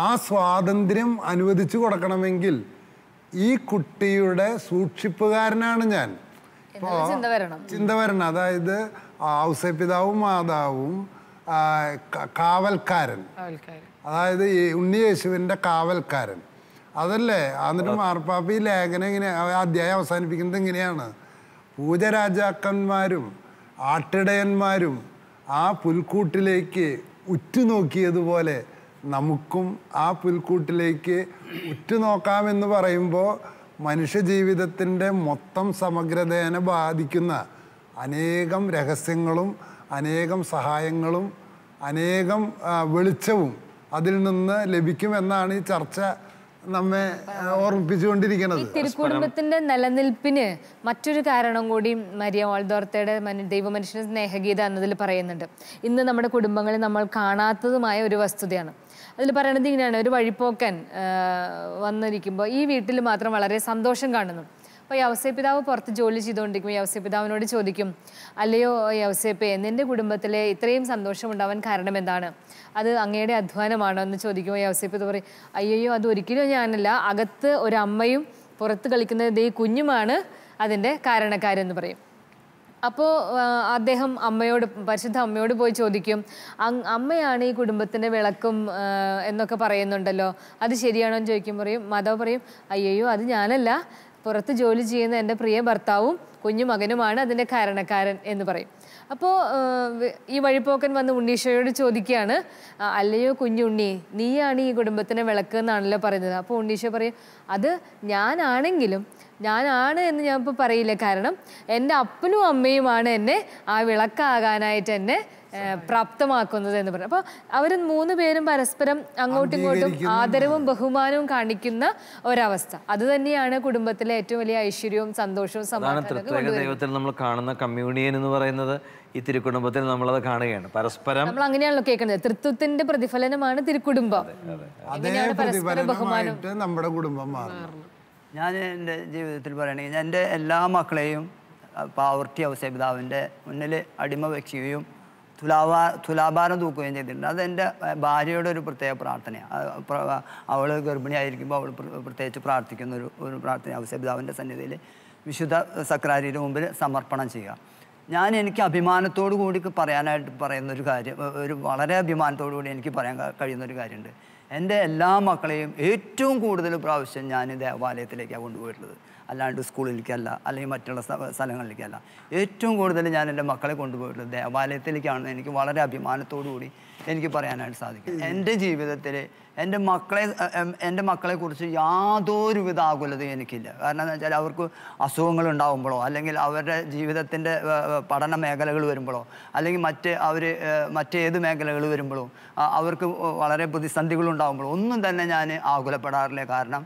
ആ സ്വാതന്ത്ര്യം അനുവദിച്ചു കൊടുക്കണമെങ്കിൽ ഈ കുട്ടിയുടെ സൂക്ഷിപ്പുകാരനാണ് ഞാൻ. ചിന്ത വരണം. അതായത് ഔസേപ്പിതാവും മാതാവും കാവൽക്കാരൻ, അതായത് ഉണ്ണിയേശുവിൻ്റെ കാവൽക്കാരൻ അതല്ലേ. എന്നിട്ട് മാർപ്പാപ്പ ഈ ലേഖനം അധ്യായം അവസാനിപ്പിക്കുന്നത് ഇങ്ങനെയാണ്: പൂജരാജാക്കന്മാരും ആട്ടിടയന്മാരും ആ പുൽക്കൂട്ടിലേക്ക് ഉറ്റുനോക്കിയതുപോലെ നമുക്കും ആ പുൽക്കൂട്ടിലേക്ക് ഉറ്റുനോക്കാമെന്ന് പറയുമ്പോൾ മനുഷ്യജീവിതത്തിൻ്റെ മൊത്തം സമഗ്രതയെ ബാധിക്കുന്ന അനേകം രഹസ്യങ്ങളും അനേകം സഹായങ്ങളും അനേകം വെളിച്ചവും അതിൽ നിന്ന് ലഭിക്കുമെന്നാണ് ഈ ചർച്ച നമ്മെ ഓർമ്മിപ്പിച്ചുകൊണ്ടിരിക്കുന്നത്. തിരുക്കുടുംബത്തിന്റെ നിലനിൽപ്പിന് മറ്റൊരു കാരണം കൂടി മരിയ വാൾദോർത്തയുടെ ദൈവമനുഷ്യന്റെ സ്നേഹഗീത എന്നതിൽ പറയുന്നുണ്ട്. ഇന്ന് നമ്മുടെ കുടുംബങ്ങളിൽ നമ്മൾ കാണാത്തതുമായ ഒരു വസ്തുതയാണ്. അതിൽ പറയുന്നത് ഇങ്ങനെയാണ്: ഒരു വഴിപ്പോക്കൻ വന്നിരിക്കുമ്പോൾ ഈ വീട്ടിൽ മാത്രം വളരെ സന്തോഷം കാണുന്നു. അപ്പോൾ യൗസേപ്പിതാവ് പുറത്ത് ജോലി ചെയ്തുകൊണ്ടിരിക്കുമ്പോൾ യൗസേപ്പിതാവിനോട് ചോദിക്കും, അല്ലയോ യൗസേപ്പേ, നിന്റെ കുടുംബത്തിലെ ഇത്രയും സന്തോഷം ഉണ്ടാവാൻ കാരണം എന്താണ്? അത് അങ്ങയുടെ അധ്വാനമാണോ എന്ന് ചോദിക്കുമ്പോൾ യൗസേപ്പിതാവ് പറയും, അയ്യോ അത് ഒരിക്കലും ഞാനല്ല, അകത്ത് ഒരമ്മയും പുറത്ത് കളിക്കുന്നത് ഈ കുഞ്ഞുമാണ് അതിൻ്റെ കാരണക്കാരെന്ന് പറയും. അപ്പോൾ അദ്ദേഹം അമ്മയോട്, പരിശുദ്ധ അമ്മയോട് പോയി ചോദിക്കും, അമ്മയാണ് ഈ കുടുംബത്തിൻ്റെ വിളക്കും എന്നൊക്കെ പറയുന്നുണ്ടല്ലോ, അത് ശരിയാണോ എന്ന് ചോദിക്കും. മാതാവ് പറയും, അയ്യോ അത് ഞാനല്ല, പുറത്ത് ജോലി ചെയ്യുന്ന എൻ്റെ പ്രിയ ഭർത്താവും കുഞ്ഞു മകനുമാണ് അതിൻ്റെ കാരണക്കാരൻ എന്ന് പറയും. അപ്പോൾ ഈ വഴിപോക്കൻ വന്ന് ഉണ്ണീശോയോട് ചോദിക്കുകയാണ്, അല്ലയോ കുഞ്ഞുണ്ണി, നീയാണ് ഈ കുടുംബത്തിൻ്റെ വിളക്ക് എന്നാണല്ലോ പറയുന്നത്. അപ്പോൾ ഉണ്ണീശോ പറയും, അത് ഞാനാണെങ്കിലും ഞാനാണ് എന്ന് ഞാൻ ഇപ്പോൾ പറയില്ല, കാരണം എൻ്റെ അപ്പനും അമ്മയുമാണ് എന്നെ ആ വിളക്കാകാനായിട്ട് എന്നെ പ്രാപ്തമാക്കുന്നത് എന്ന് പറഞ്ഞു. അപ്പോൾ അവർ 3 പേരും പരസ്പരം അങ്ങോട്ടും ഇങ്ങോട്ടും ആദരവും ബഹുമാനവും കാണിക്കുന്ന ഒരവസ്ഥ. അത് തന്നെയാണ് കുടുംബത്തിലെ ഏറ്റവും വലിയ ഐശ്വര്യവും സന്തോഷവും സമാധാനവും. ദൈവത്തിൽ നമ്മൾ കാണുന്ന കമ്മ്യൂണിയൻ എന്ന് പറയുന്നത് ഈ തിരുക്കുടുംബത്തിൽ നമ്മളത് കാണുകയാണ്. പരസ്പരം നമ്മൾ അങ്ങനെയാണല്ലോ കേൾക്കുന്നത്. തൃത്വത്തിന്റെ പ്രതിഫലനമാണ് തിരുക്കുടുംബം. നമ്മുടെ കുടുംബം മാറും. ഞാൻ എൻ്റെ ജീവിതത്തിൽ പറയുകയാണെങ്കിൽ എൻ്റെ എല്ലാ മക്കളെയും പാവർട്ടി ഔസേപിതാവിൻ്റെ മുന്നിൽ അടിമ വയ്ക്കുകയും തുലാഭാരം തൂക്കുകയും ചെയ്തിട്ടുണ്ട്. അതെൻ്റെ ഭാര്യയുടെ ഒരു പ്രത്യേക പ്രാർത്ഥനയാണ്. അവൾ ഗർഭിണിയായിരിക്കുമ്പോൾ അവൾ പ്രത്യേകിച്ച് പ്രാർത്ഥിക്കുന്ന ഒരു പ്രാർത്ഥന ഔസേപിതാവിൻ്റെ സന്നിധിയിൽ വിശുദ്ധ സക്രാരിയുടെ മുമ്പിൽ സമർപ്പണം ചെയ്യുക. എനിക്ക് അഭിമാനത്തോടു കൂടി പറയാനായിട്ട് പറയുന്നൊരു കാര്യം, ഒരു വളരെ അഭിമാനത്തോടു കൂടി എനിക്ക് പറയാൻ കഴിയുന്നൊരു കാര്യമുണ്ട്. എൻ്റെ എല്ലാ മക്കളെയും ഏറ്റവും കൂടുതൽ പ്രാവശ്യം ഞാൻ ദേവാലയത്തിലേക്കാണ് കൊണ്ടുപോയിട്ടുള്ളത്, അല്ലാണ്ട് സ്കൂളിലേക്കല്ല, അല്ലെങ്കിൽ മറ്റുള്ള സ്ഥലങ്ങളിലേക്കല്ല. ഏറ്റവും കൂടുതൽ ഞാൻ എൻ്റെ മക്കളെ കൊണ്ടുപോയിട്ടുള്ളത് ദേവാലയത്തിലേക്കാണെന്ന് എനിക്ക് വളരെ അഭിമാനത്തോടു കൂടി എനിക്ക് പറയാനായിട്ട് സാധിക്കും. എൻ്റെ ജീവിതത്തിൽ എൻ്റെ മക്കളെക്കുറിച്ച് യാതൊരുവിധ ആകുലതയും എനിക്കില്ല. കാരണം എന്താ വെച്ചാൽ അവർക്ക് അസുഖങ്ങൾ ഉണ്ടാകുമ്പോഴോ, അല്ലെങ്കിൽ അവരുടെ ജീവിതത്തിൻ്റെ പഠന മേഖലകൾ വരുമ്പോഴോ, അല്ലെങ്കിൽ മറ്റേത് മേഖലകൾ വരുമ്പോഴോ, അവർക്ക് വളരെ പ്രതിസന്ധികളുണ്ടാകുമ്പോഴോ ഒന്നും തന്നെ ഞാൻ ആകുലപ്പെടാറില്ല. കാരണം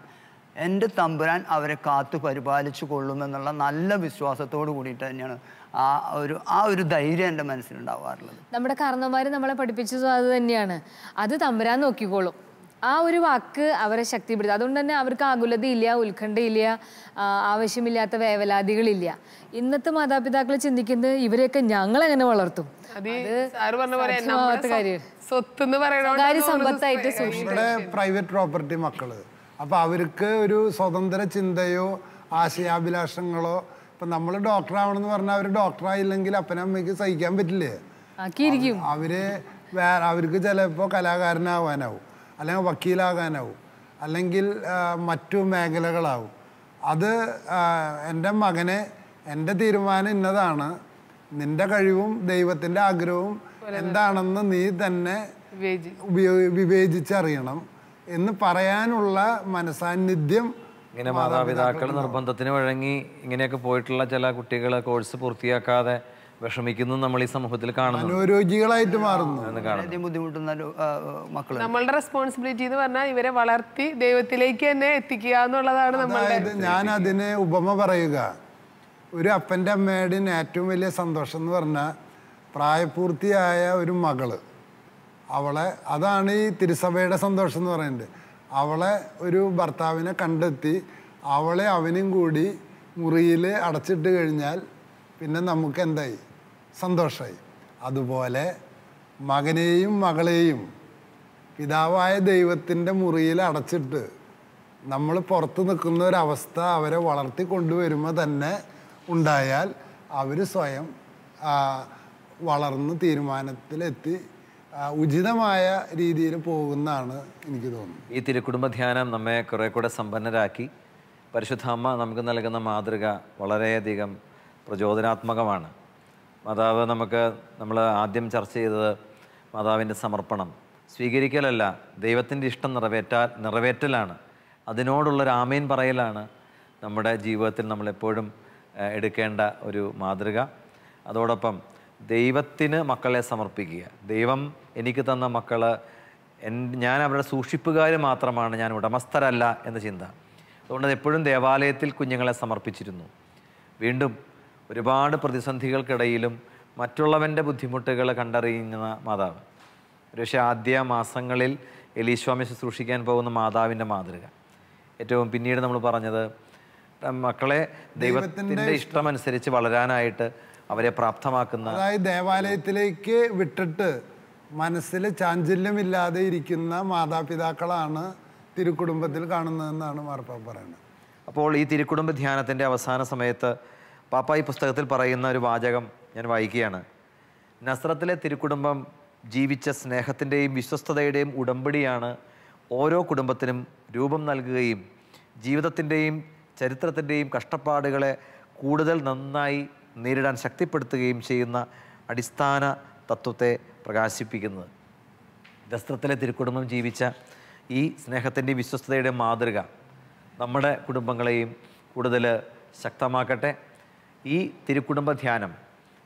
എൻ്റെ തമ്പുരാൻ അവരെ കാത്തു പരിപാലിച്ചു കൊള്ളുമെന്നുള്ള നല്ല വിശ്വാസത്തോട് കൂടിയിട്ട് തന്നെയാണ് ആ ഒരു ധൈര്യം എൻ്റെ മനസ്സിലുണ്ടാവാറുള്ളത്. നമ്മുടെ കാരണവന്മാർ നമ്മളെ പഠിപ്പിച്ചതും അത് തന്നെയാണ്. അത് തമ്പുരാൻ നോക്കിക്കോളും. ആ ഒരു വാക്ക് അവരെ ശക്തിപ്പെടുത്തും. അതുകൊണ്ട് തന്നെ അവർക്ക് ആകുലതയില്ല, ഉത്കണ്ഠയില്ല, ആവശ്യമില്ലാത്ത വേവലാതികളില്ല. ഇന്നത്തെ മാതാപിതാക്കൾ ചിന്തിക്കുന്നത് ഇവരെയൊക്കെ ഞങ്ങൾ എങ്ങനെ വളർത്തും, സമ്പത്തായിട്ട് പ്രൈവറ്റ് പ്രോപ്പർട്ടി മക്കള്. അപ്പൊ അവർക്ക് ഒരു സ്വതന്ത്ര ചിന്തയോ ആശയാഭിലാഷങ്ങളോ, ഇപ്പൊ നമ്മൾ ഡോക്ടർ ആവണമെന്ന് പറഞ്ഞാൽ അവര് ഡോക്ടറായില്ലെങ്കിൽ അപ്പനമ്മയ്ക്ക് സഹിക്കാൻ പറ്റില്ലേ? അവർക്ക് ചിലപ്പോ കലാകാരനാവാനാവും, അല്ലെങ്കിൽ വക്കീലാകാനാവും, അല്ലെങ്കിൽ മറ്റു മേഖലകളാവും. അത് എൻ്റെ മകനെ, എൻ്റെ തീരുമാനം ഇന്നതാണ്, നിന്റെ കഴിവും ദൈവത്തിൻ്റെ ആഗ്രഹവും എന്താണെന്ന് നീ തന്നെ വിവേചിച്ചറിയണം എന്ന് പറയാനുള്ള മനസാന്നിധ്യം. ഇങ്ങനെ മാതാപിതാക്കൾ നിർബന്ധത്തിന് വഴങ്ങി ഇങ്ങനെയൊക്കെ പോയിട്ടുള്ള ചില കുട്ടികൾ കോഴ്സ് പൂർത്തിയാക്കാതെ വിഷമിക്കുന്നു നമ്മൾ ഈ സമൂഹത്തിൽ കാണുന്നു, മനോരോഗികളായിട്ട് മാറുന്നു. ബുദ്ധിമുട്ടുന്ന മക്കൾ. നമ്മളുടെ റെസ്പോൺസിബിലിറ്റി എന്ന് പറഞ്ഞാൽ ഇവരെ വളർത്തി ദൈവത്തിലേക്ക് തന്നെ എത്തിക്കുക എന്നുള്ളതാണ് നമ്മളുടെ. ഞാൻ അതിന് ഉപമ പറയുക, ഒരു അപ്പൻ്റെ അമ്മയുടെയും ഏറ്റവും വലിയ സന്തോഷം എന്ന് പറഞ്ഞാൽ പ്രായപൂർത്തിയായ ഒരു മകള്, അവളെ, അതാണ് ഈ തിരുസഭയുടെ സന്തോഷം എന്ന് പറയുന്നത്. അവളെ ഒരു ഭർത്താവിനെ കണ്ടെത്തി അവളെ അവനും കൂടി മുറിയിൽ അടച്ചിട്ട് കഴിഞ്ഞാൽ പിന്നെ നമുക്ക് എന്തായി? സന്തോഷമായി. അതുപോലെ മകനെയും മകളെയും പിതാവായ ദൈവത്തിൻ്റെ മുറിയിൽ അടച്ചിട്ട് നമ്മൾ പുറത്ത് നിൽക്കുന്ന ഒരവസ്ഥ അവരെ വളർത്തി കൊണ്ടുവരുമ്പോൾ തന്നെ ഉണ്ടായാൽ അവർ സ്വയം വളർന്ന് തീരുമാനത്തിലെത്തി ഉചിതമായ രീതിയിൽ പോകുന്നതാണ് എനിക്ക് തോന്നുന്നത്. ഈ തിരുക്കുടുംബ ധ്യാനം നമ്മെ കുറെ കൂടെ സമ്പന്നരാക്കി. പരിശുദ്ധ അമ്മ നമുക്ക് നൽകുന്ന മാതൃക വളരെയധികം പ്രചോദനാത്മകമാണ്. മാതാവ് നമ്മൾ ആദ്യം ചർച്ച ചെയ്തത് മാതാവിൻ്റെ സമർപ്പണം സ്വീകരിക്കലല്ല, ദൈവത്തിൻ്റെ ഇഷ്ടം നിറവേറ്റലാണ്. അതിനോടുള്ളൊരു ആമേൻ പറയലാണ് നമ്മുടെ ജീവിതത്തിൽ നമ്മളെപ്പോഴും എടുക്കേണ്ട ഒരു മാതൃക. അതോടൊപ്പം ദൈവത്തിന് മക്കളെ സമർപ്പിക്കുക. ദൈവം എനിക്ക് തന്ന മക്കൾ ഞാൻ അവരുടെ സൂക്ഷിപ്പുകാർ മാത്രമാണ്, ഞാൻ ഉടമസ്ഥരല്ല എന്ന ചിന്ത. അതുകൊണ്ട് എപ്പോഴും ദേവാലയത്തിൽ കുഞ്ഞുങ്ങളെ സമർപ്പിച്ചിരുന്നു. വീണ്ടും ഒരുപാട് പ്രതിസന്ധികൾക്കിടയിലും മറ്റുള്ളവൻ്റെ ബുദ്ധിമുട്ടുകൾ കണ്ടറിയുന്ന മാതാവ്. ഒരുപക്ഷെ ആദ്യ മാസങ്ങളിൽ എലീശ്വാമി ശുശ്രൂഷിക്കാൻ പോകുന്ന മാതാവിൻ്റെ മാതൃക. ഏറ്റവും പിന്നീട് നമ്മൾ പറഞ്ഞത് മക്കളെ ദൈവത്തിൻ്റെ ഇഷ്ടമനുസരിച്ച് വളരാനായിട്ട് അവരെ പ്രാപ്തമാക്കുന്ന, അതായത് ദേവാലയത്തിലേക്ക് വിട്ടിട്ട് മനസ്സിൽ ചാഞ്ചല്യമില്ലാതെ ഇരിക്കുന്ന മാതാപിതാക്കളാണ് തിരുക്കുടുംബത്തിൽ കാണുന്നതെന്നാണ് മാർപ്പാപ്പ പറയുന്നത്. അപ്പോൾ ഈ തിരുക്കുടുംബ ധ്യാനത്തിൻ്റെ അവസാന സമയത്ത് പാപ്പ ഈ പുസ്തകത്തിൽ പറയുന്ന ഒരു വാചകം ഞാൻ വായിക്കുകയാണ്. നസ്രത്തിലെ തിരുക്കുടുംബം ജീവിച്ച സ്നേഹത്തിൻ്റെയും വിശ്വസ്തതയുടെയും ഉടമ്പടിയാണ് ഓരോ കുടുംബത്തിനും രൂപം നൽകുകയും ജീവിതത്തിൻ്റെയും ചരിത്രത്തിൻ്റെയും കഷ്ടപ്പാടുകളെ കൂടുതൽ നന്നായി നേരിടാൻ ശക്തിപ്പെടുത്തുകയും ചെയ്യുന്ന അടിസ്ഥാന തത്വത്തെ പ്രകാശിപ്പിക്കുന്നത്. നസ്രത്തിലെ തിരുക്കുടുംബം ജീവിച്ച ഈ സ്നേഹത്തിൻ്റെയും വിശ്വസ്തതയുടെയും മാതൃക നമ്മുടെ കുടുംബങ്ങളെയും കൂടുതൽ ശക്തമാക്കട്ടെ. ഈ തിരുക്കുടുംബ ധ്യാനം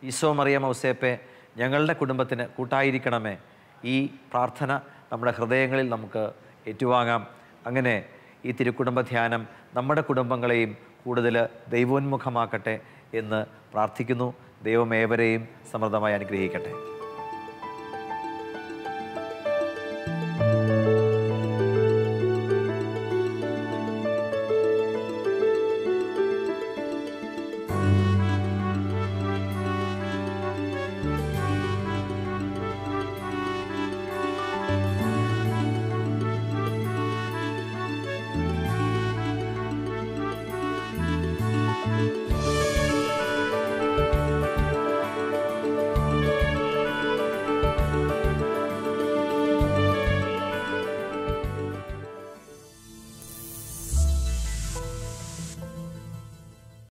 ഈശോ മറിയം ഔസേപ്പെ ഞങ്ങളുടെ കുടുംബത്തിന് കൂട്ടായിരിക്കണമേ. ഈ പ്രാർത്ഥന നമ്മുടെ ഹൃദയങ്ങളിൽ നമുക്ക് ഏറ്റുവാങ്ങാം. അങ്ങനെ ഈ തിരുക്കുടുംബ ധ്യാനം നമ്മുടെ കുടുംബങ്ങളെയും കൂടുതൽ ദൈവോന്മുഖമാക്കട്ടെ എന്ന് പ്രാർത്ഥിക്കുന്നു. ദൈവം ഏവരെയും സമൃദ്ധമായി അനുഗ്രഹിക്കട്ടെ.